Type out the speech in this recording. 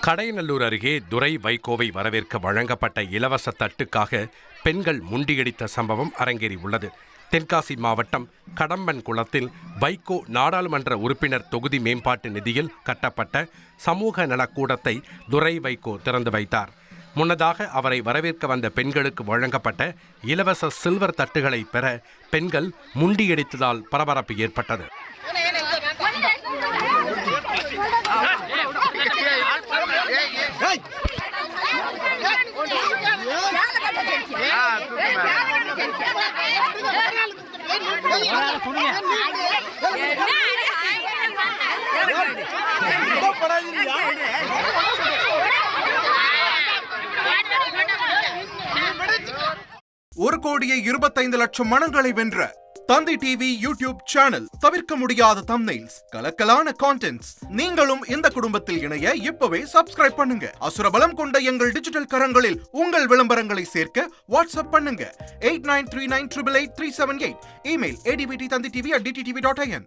கடையநல்லூர் அருகே துரை வைகோவை வரவேற்க வழங்கப்பட்ட இலவச தட்டுக்காக பெண்கள் முண்டியடித்த சம்பவம் அரங்கேறியுள்ளது. தென்காசி மாவட்டம் கடம்பன் குளத்தில் வைகோ நாடாளுமன்ற உறுப்பினர் தொகுதி மேம்பாட்டு நிதியில் கட்டப்பட்ட சமூக நலக்கூடத்தை துரை வைகோ திறந்து வைத்தார். முன்னதாக அவரை வரவேற்க வந்த பெண்களுக்கு வழங்கப்பட்ட இலவச சில்வர் தட்டுகளை பெற பெண்கள் முண்டியடித்ததால் பரபரப்பு ஏற்பட்டது. ஒரு கோடியே 25 லட்சம் மனங்களை வென்ற தந்தி டிவி யூடியூப் சேனல். தவிர்க்க முடியாத தம்ப்நெயில்ஸ், கலக்கலான கான்டென்ட்ஸ். நீங்களும் இந்த குடும்பத்தில் இணைய இப்பவே சப்ஸ்கிரைப் பண்ணுங்க. அசுரபலம் கொண்ட எங்கள் டிஜிட்டல் கரங்களில் உங்கள் விளம்பரங்களை சேர்க்க வாட்ஸ்அப் பண்ணுங்க 8939888378. Email advtthanditv@dttv.in.